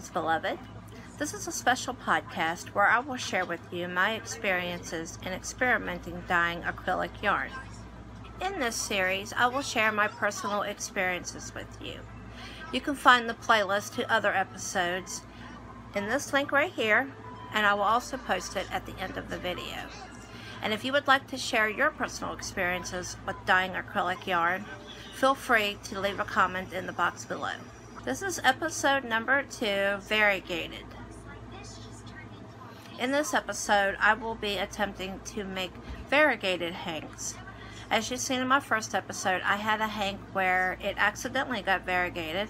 Greetings, beloved. This is a special podcast where I will share with you my experiences in experimenting dyeing acrylic yarn. In this series, I will share my personal experiences with you. You can find the playlist to other episodes in this link right here, and I will also post it at the end of the video. And if you would like to share your personal experiences with dyeing acrylic yarn, feel free to leave a comment in the box below. This is episode number 2, Variegated. In this episode, I will be attempting to make variegated hanks. As you've seen in my first episode, I had a hank where it accidentally got variegated,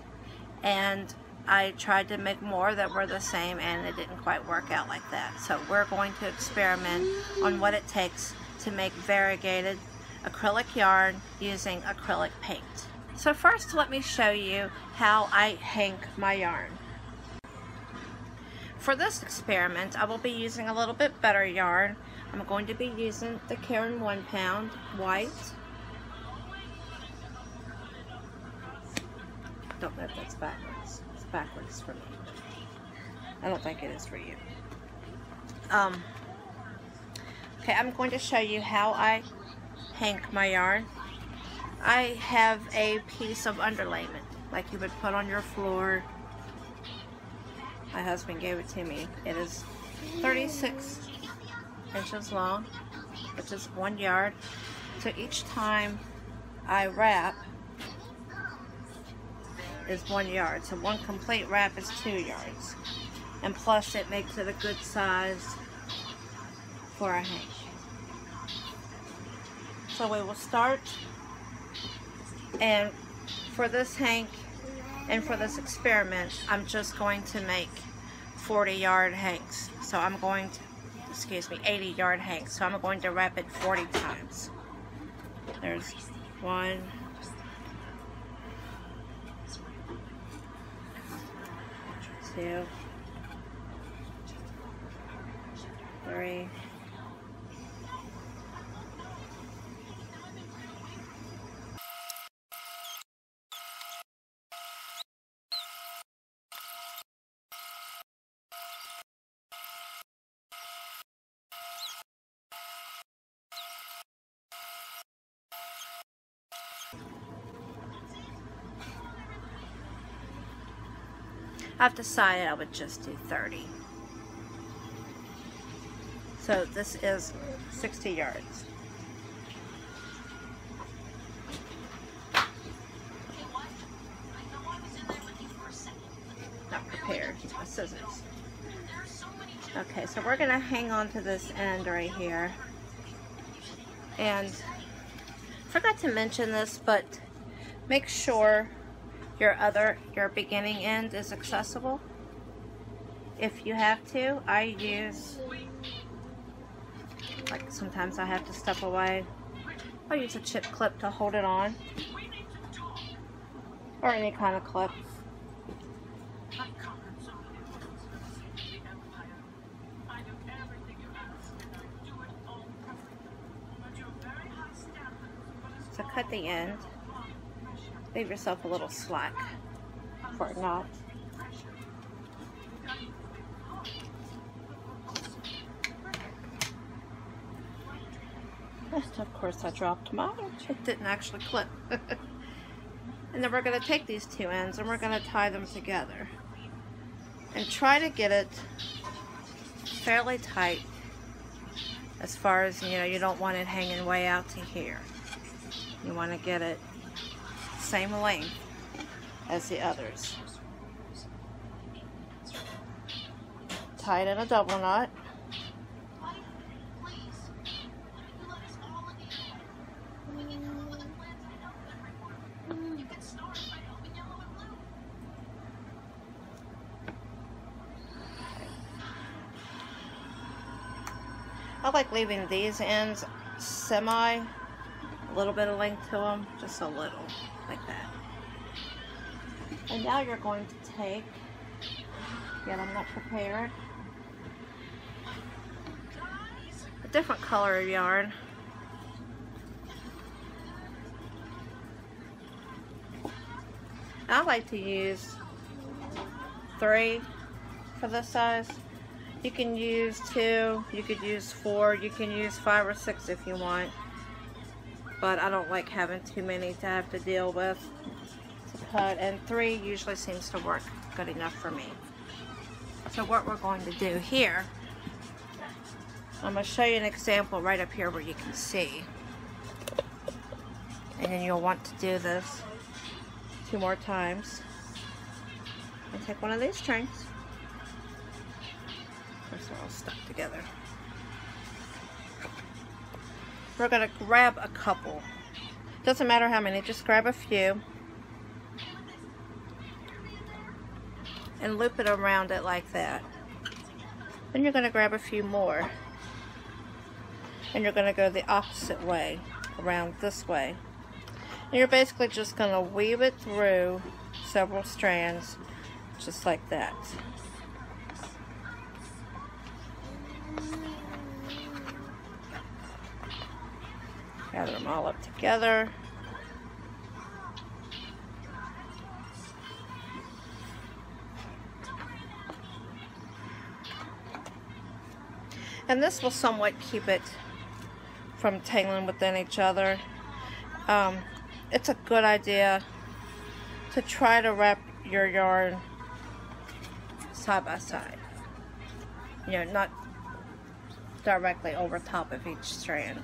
and I tried to make more that were the same, and it didn't quite work out like that. So we're going to experiment on what it takes to make variegated acrylic yarn using acrylic paint. So first, let me show you how I hank my yarn. For this experiment, I will be using a little bit better yarn. I'm going to be using the Caron 1 pound white. Don't know if that's backwards. It's backwards for me. I don't think it is for you. Okay, I'm going to show you how I hank my yarn. I have a piece of underlayment, like you would put on your floor. My husband gave it to me. It is 36 inches long, which is 1 yard. So each time I wrap is 1 yard. So one complete wrap is 2 yards. And plus it makes it a good size for a hank. So we will start, and for this hank and for this experiment, I'm just going to make 40 yard hanks. So I'm going to, 80 yard hanks. So I'm going to wrap it 40 times. There's 1, 2, 3, 've decided I would just do 30. So this is 60 yards. Not prepared. My scissors. Okay, so we're going to hang on to this end right here. And forgot to mention this, but make sure your beginning end is accessible. If you have to, I use, like sometimes I have to step away, I'll use a chip clip to hold it on, or any kind of clip. So cut the end. Leave yourself a little slack for a knot. Of course I dropped mine. It didn't actually clip. And then we're going to take these 2 ends and we're going to tie them together. And try to get it fairly tight, as far as, you don't want it hanging way out to here. You want to get it same length as the others. Tie it in a double knot. I like leaving these ends a little bit of length to them, just a little, like that. And now you're going to take, again, I'm not prepared, a different color of yarn. I like to use 3 for this size. You can use 2, you could use 4, you can use 5 or 6 if you want. But I don't like having too many to have to deal with to cut, and 3 usually seems to work good enough for me. So what we're going to do here, I'm going to show you an example right up here where you can see. And then you'll want to do this 2 more times. And take one of these strings. They're all stuck together. We're going to grab a couple. Doesn't matter how many, just grab a few. And loop it around it like that. Then you're going to grab a few more. And you're going to go the opposite way, around this way. And you're basically just going to weave it through several strands, just like that. Gather them all up together. And this will somewhat keep it from tangling within each other. It's a good idea to try to wrap your yarn side by side. You know, not directly over top of each strand.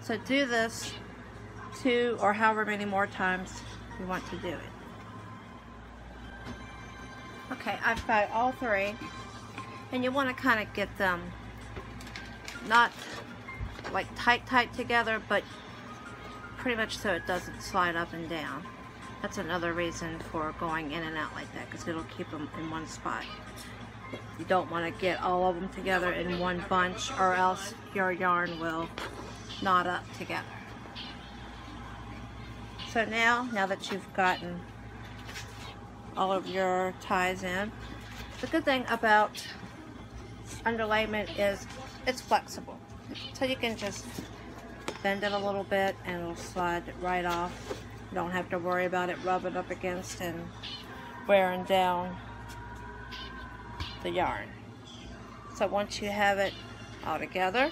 So do this 2 or however many more times you want to do it. Okay, I've got all 3, and you want to kind of get them not like tight together, but pretty much so it doesn't slide up and down. That's another reason for going in and out like that, because it'll keep them in one spot. You don't want to get all of them together in one bunch, or else your yarn will knot up together. So now that you've gotten all of your ties in, the good thing about underlayment is it's flexible. So you can just bend it a little bit and it'll slide right off. You don't have to worry about it rubbing up against and wearing down the yarn. So once you have it all together,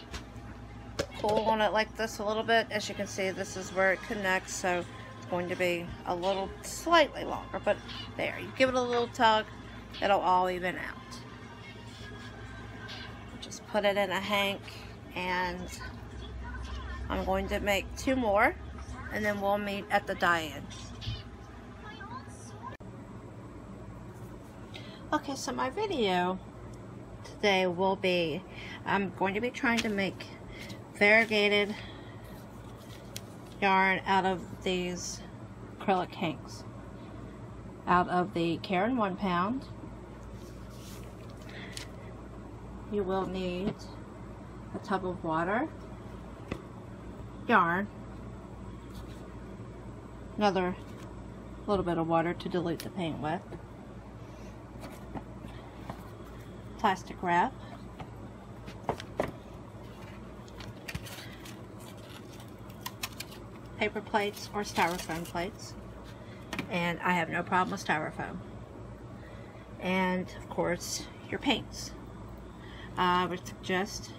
pull on it like this a little bit. As you can see, this is where it connects, so it's going to be a little slightly longer, but there, you give it a little tug, it'll all even out. Just put it in a hank, and I'm going to make 2 more, and then we'll meet at the die-in. Okay, so my video today will be, I'm going to be trying to make variegated yarn out of these acrylic hanks, out of the Caron 1 pound. You will need a tub of water, yarn, another little bit of water to dilute the paint with, plastic wrap, paper plates or styrofoam plates, and I have no problem with styrofoam, and of course your paints. I would suggest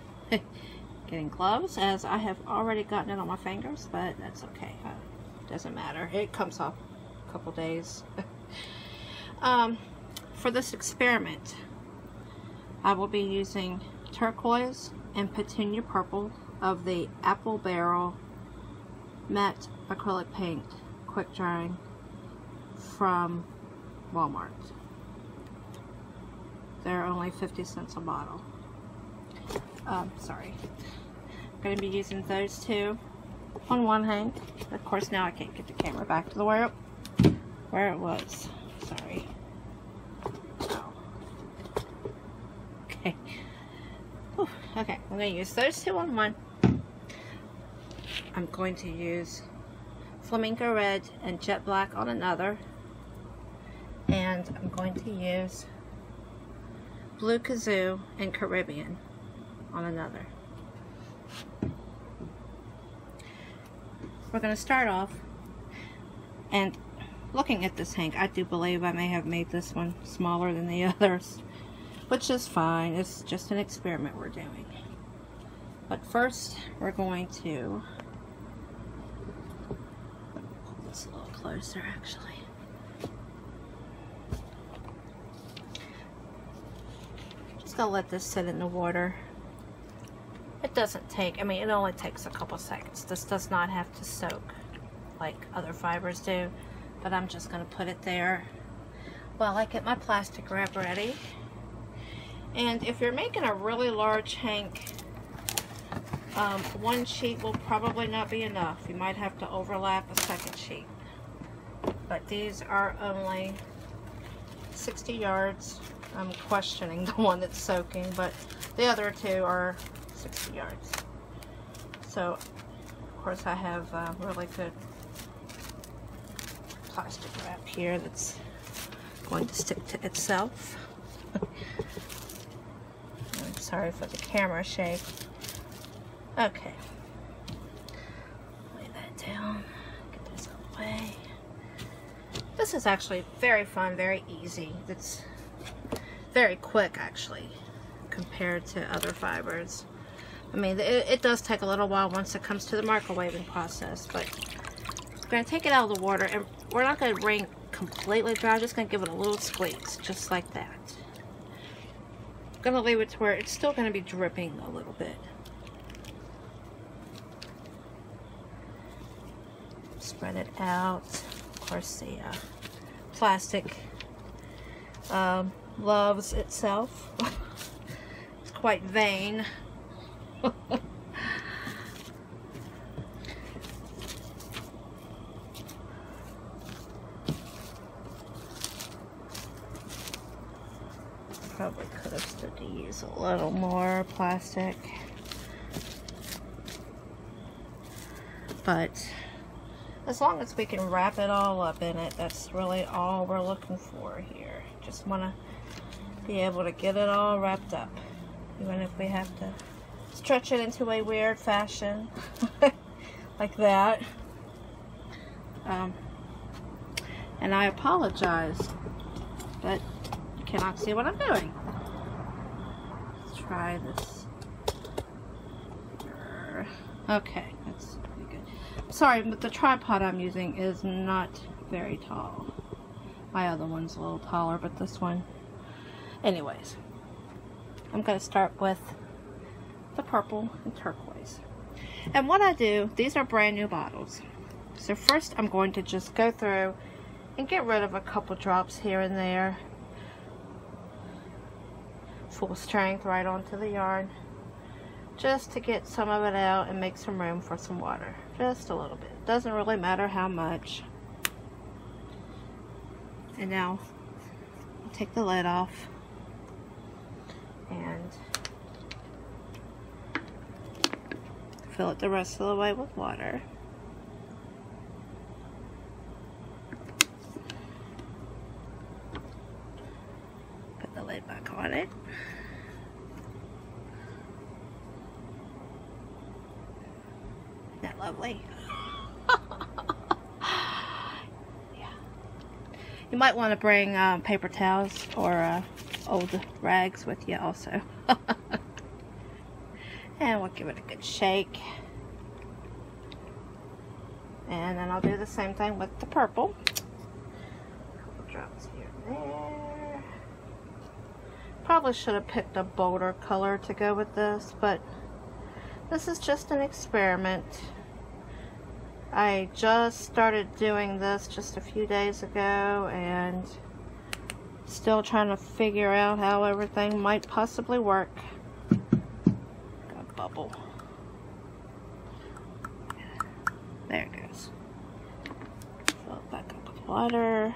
getting gloves, as I have already gotten it on my fingers, but that's okay. Doesn't matter. It comes off a couple days. For this experiment, I will be using turquoise and petunia purple of the Apple Barrel matte acrylic paint, quick drying, from Walmart. They're only 50 cents a bottle. Sorry. I'm going to be using those 2 on one hank. Of course, now I can't get the camera back to the where it was. Sorry. Oh. Okay. Whew. Okay, I'm going to use those 2 on one. I'm going to use flamingo red and jet black on another, and I'm going to use blue kazoo and Caribbean on another. We're going to start off, and looking at this hank, I do believe I may have made this one smaller than the others, which is fine. It's just an experiment we're doing. But first, we're going to, it's a little closer actually. Just gonna let this sit in the water. It doesn't take, I mean, it only takes a couple seconds. This does not have to soak like other fibers do, but I'm just gonna put it there while I get my plastic wrap ready. And if you're making a really large hank, one sheet will probably not be enough. You might have to overlap a second sheet. But these are only 60 yards. I'm questioning the one that's soaking, but the other two are 60 yards. So, of course, I have really good plastic wrap here that's going to stick to itself. I'm sorry for the camera shake. Okay. Lay that down. Get this away. This is actually very fun, very easy. It's very quick, actually, compared to other fibers. I mean, it does take a little while once it comes to the microwaving process, but we're going to take it out of the water, and we're not going to wring completely dry. I'm just going to give it a little squeeze, just like that. I'm going to leave it to where it's still going to be dripping a little bit. Spread it out. Of course, the plastic loves itself. It's quite vain. Probably could have stood to use a little more plastic, but as long as we can wrap it all up in it, that's really all we're looking for here. Just want to be able to get it all wrapped up, even if we have to stretch it into a weird fashion like that. And I apologize, but you cannot see what I'm doing. Let's try this. Okay, that's pretty good. Sorry, but the tripod I'm using is not very tall. My other one's a little taller, but this one. Anyways, I'm going to start with the purple and turquoise. And what I do, these are brand new bottles. So first I'm going to just go through and get rid of a couple drops here and there. Full strength right onto the yarn. Just to get some of it out and make some room for some water. Just a little bit. Doesn't really matter how much. And now I'll take the lid off and fill it the rest of the way with water. Put the lid back on it. Isn't that lovely? Yeah. You might want to bring paper towels or old rags with you also. And we'll give it a good shake. And then I'll do the same thing with the purple. A couple drops here and there. Probably should have picked a bolder color to go with this, but this is just an experiment. I just started doing this just a few days ago and still trying to figure out how everything might possibly work. Bubble. There it goes. Fill it back up with water.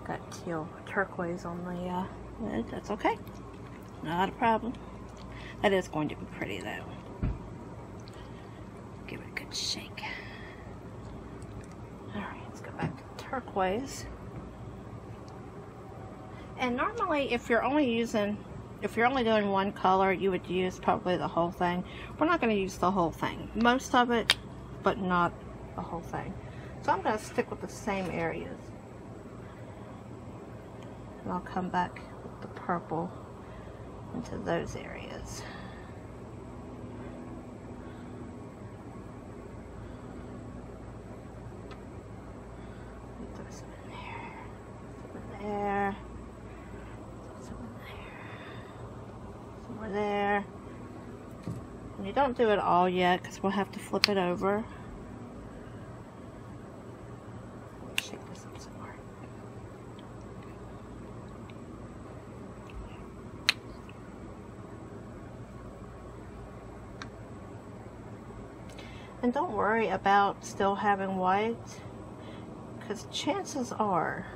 Got teal turquoise on the lid. That's okay. Not a problem. That is going to be pretty though. Give it a good shake. Alright, let's go back to turquoise. And normally if you're only using if you're only doing one color, you would use probably the whole thing. We're not going to use the whole thing. Most of it, but not the whole thing. So I'm going to stick with the same areas. And I'll come back with the purple into those areas. Throw some in there. Some in there. Some in there. Some more there. And you don't do it all yet because we'll have to flip it over. Shake this up some more. And don't worry about still having white, because chances are,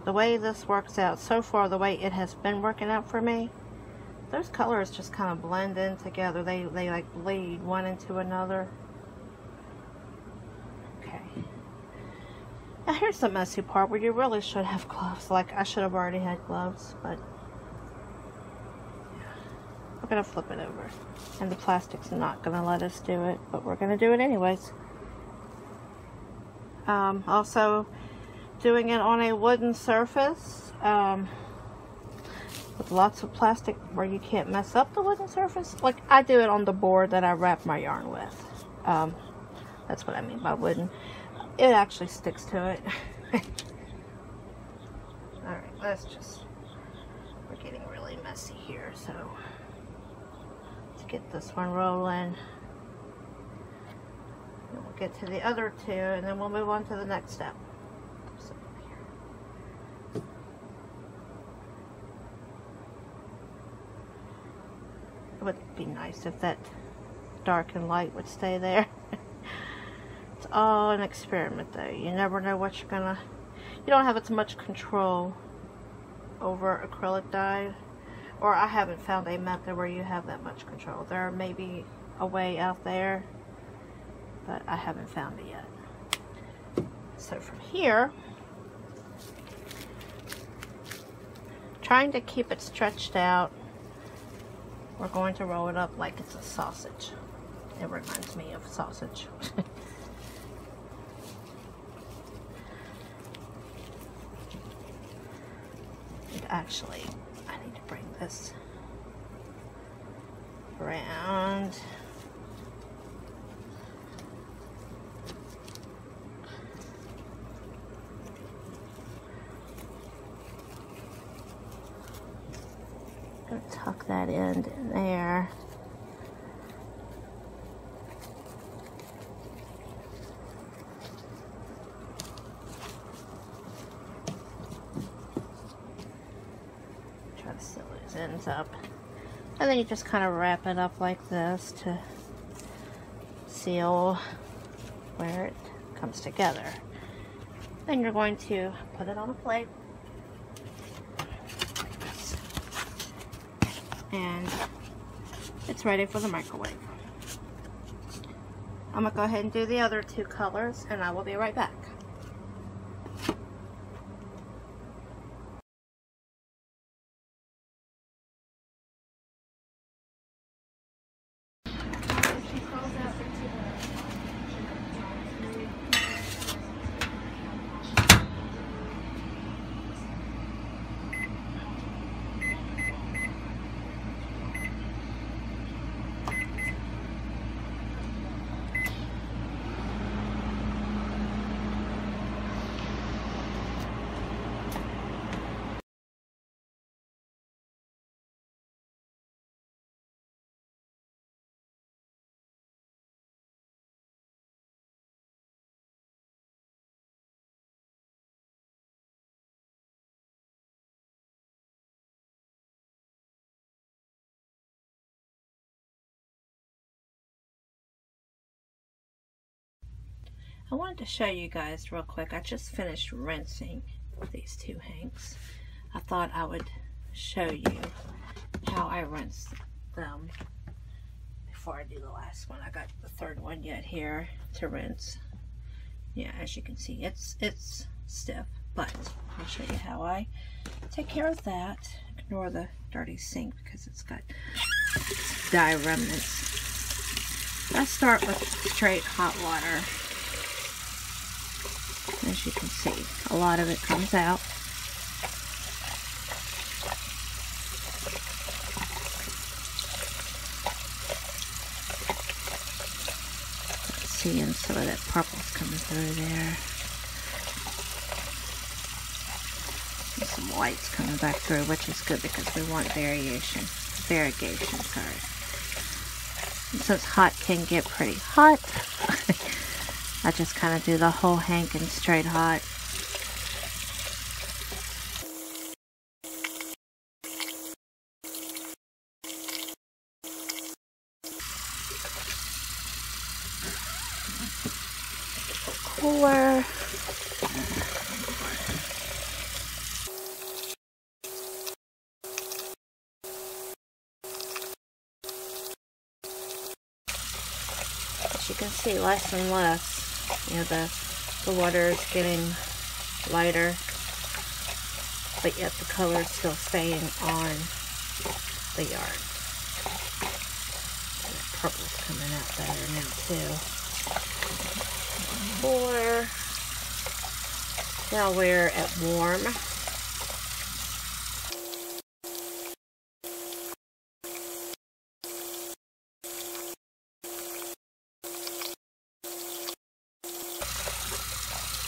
the way this works out so far, the way it has been working out for me, those colors just kind of blend in together. They like bleed one into another. Okay. Now here's the messy part where you really should have gloves. Like, I should have already had gloves, but we're going to flip it over. And the plastic's not going to let us do it, but we're going to do it anyways. Also, doing it on a wooden surface with lots of plastic where you can't mess up the wooden surface. Like, I do it on the board that I wrap my yarn with. That's what I mean by wooden. It actually sticks to it. Alright, let's just, we're getting really messy here, so let's get this one rolling. And we'll get to the other two, and then we'll move on to the next step. So here. It would be nice if that dark and light would stay there. It's all an experiment though. You never know what you're gonna, you don't have as much control over acrylic dye, or I haven't found a method where you have that much control. There may be a way out there, but I haven't found it yet. So from here, trying to keep it stretched out, we're going to roll it up like it's a sausage. It reminds me of sausage. And actually, I need to bring this around. Gonna tuck that end in there. Try to seal these ends up. And then you just kind of wrap it up like this to seal where it comes together. Then you're going to put it on a plate. And it's ready for the microwave. I'm going to go ahead and do the other two colors, and I will be right back. I wanted to show you guys real quick. I just finished rinsing these two hanks. I thought I would show you how I rinsed them before I do the last one. I got the third one yet here to rinse. Yeah, as you can see, it's stiff. But I'll show you how I take care of that. Ignore the dirty sink because it's got dye remnants. I start with straight hot water. As you can see, a lot of it comes out. Seeing some of that purple's coming through there. And some white's coming back through, which is good because we want variegation, sorry. And since hot can get pretty hot, I just kind of do the whole hank in straight hot. Cooler. As you can see, less and less. You know, the water is getting lighter, but yet the color is still staying on the yarn. And the purple's coming out better now too. Now we're at warm.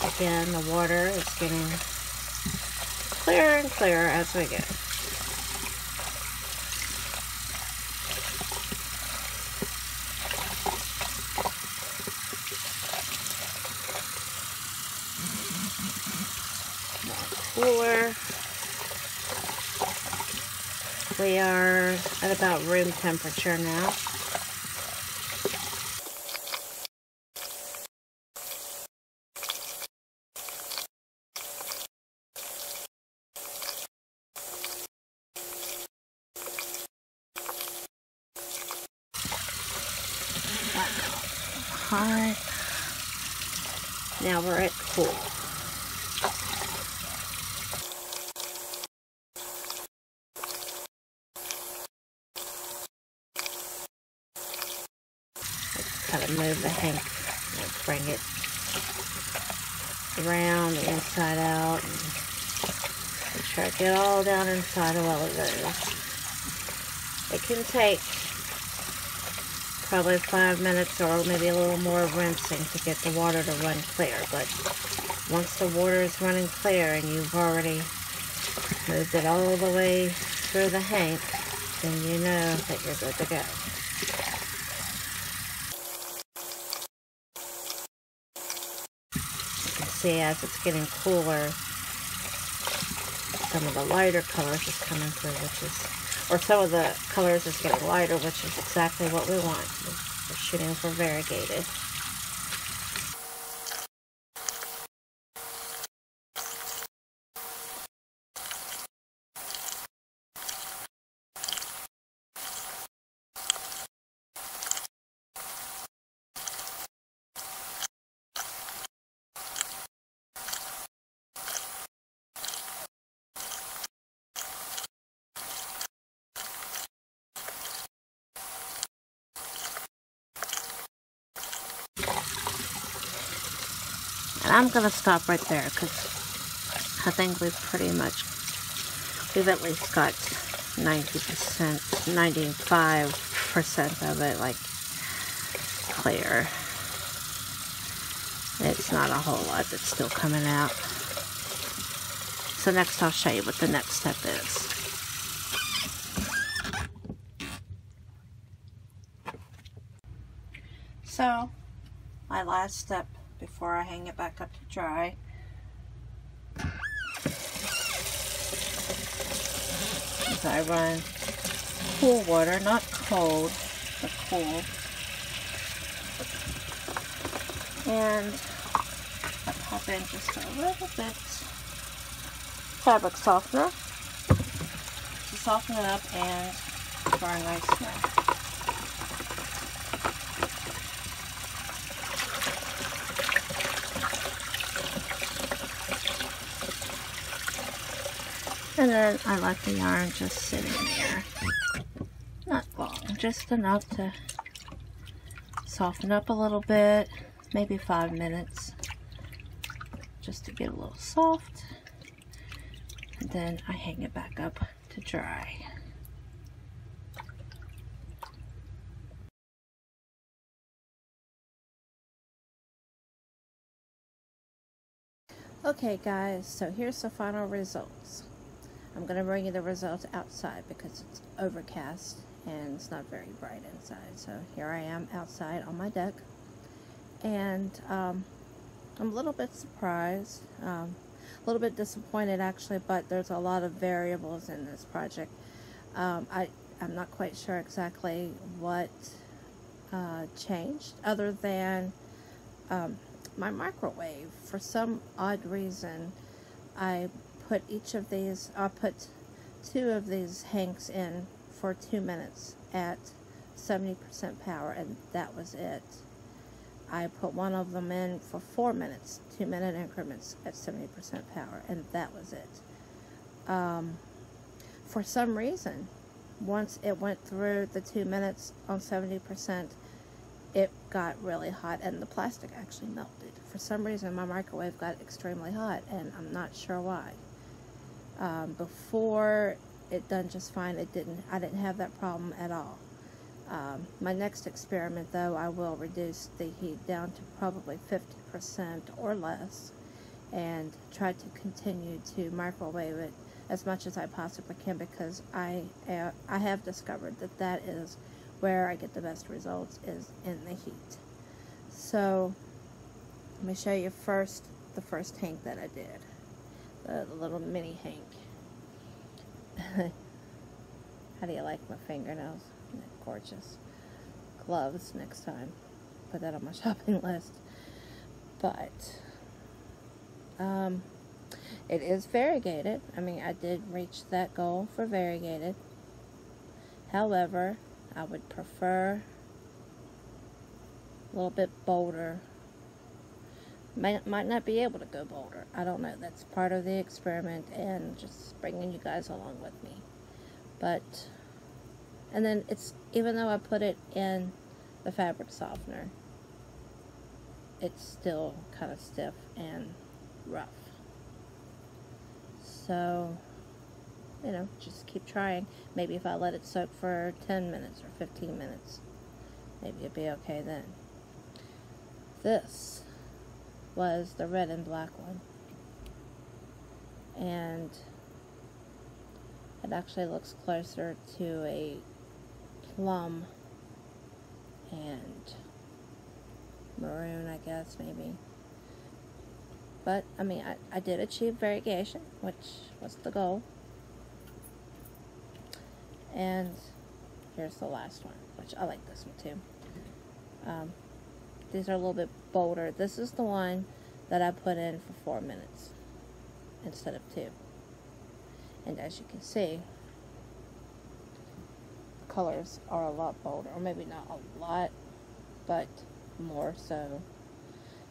Again, the water is getting clearer and clearer as we go. Cooler. We are at about room temperature now. Hot. Now we're at cool. Kind of move the hank, bring it around the inside out, and make sure I get all down inside of all of those. It can take probably 5 minutes or maybe a little more rinsing to get the water to run clear, but once the water is running clear and you've already moved it all the way through the hank, then you know that you're good to go. See, as it's getting cooler, some of the lighter colors is coming through, or some of the colors is getting lighter, which is exactly what we want. We're shooting for variegated. And I'm going to stop right there because I think we've at least got 90%, 95% of it like clear. It's not a whole lot that's still coming out. So next I'll show you what the next step is. So my last step before I hang it back up to dry is I run cool water, not cold, but cool, and I pop in just a little bit fabric softener to soften it up and for a nice smell. And then I let the yarn just sit in there. Not long, just enough to soften up a little bit, maybe 5 minutes, just to get a little soft. And then I hang it back up to dry. Okay guys, so here's the final results. I'm going to bring you the results outside because it's overcast and it's not very bright inside. So here I am outside on my deck, and I'm a little bit surprised, a little bit disappointed actually, but there's a lot of variables in this project. I'm not quite sure exactly what changed other than my microwave. For some odd reason, I put two of these hanks in for 2 minutes at 70% power, and that was it. I put one of them in for 4 minutes, 2-minute increments at 70% power, and that was it. For some reason, once it went through the 2 minutes on 70%, it got really hot and the plastic actually melted. For some reason, my microwave got extremely hot, and I'm not sure why. Before it done just fine. I didn't have that problem at all. My next experiment, though, I will reduce the heat down to probably 50% or less, and try to continue to microwave it as much as I possibly can, because I have discovered that is where I get the best results, is in the heat. So let me show you first the first hank that I did, the little mini hank. How do you like my fingernails? Isn't that gorgeous? Gloves next time. Put that on my shopping list. But it is variegated. I mean, I did reach that goal for variegated. However, I would prefer a little bit bolder. Might not be able to go bolder. I don't know. That's part of the experiment and just bringing you guys along with me. But, and then even though I put it in the fabric softener, it's still kind of stiff and rough. So, you know, just keep trying. Maybe if I let it soak for 10 minutes or 15 minutes, maybe it'd be okay then. This was the red and black one, and it actually looks closer to a plum and maroon, I guess, maybe. But I mean, I did achieve variegation, which was the goal. And here's the last one, which I like this one too. These are a little bit bolder. This is the one that I put in for 4 minutes instead of 2. And as you can see, the colors are a lot bolder. Or maybe not a lot, but more so.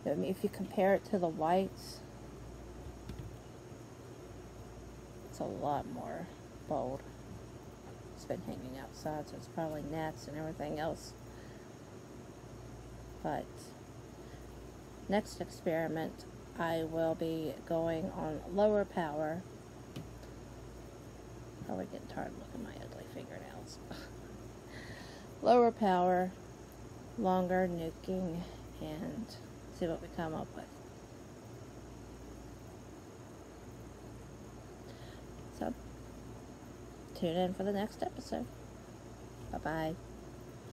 I mean, if you compare it to the whites, it's a lot more bold. It's been hanging outside, so it's probably gnats and everything else. But next experiment, I will be going on lower power. Probably getting tired of looking at my ugly fingernails. Lower power, longer nuking, and see what we come up with. So, tune in for the next episode. Bye-bye.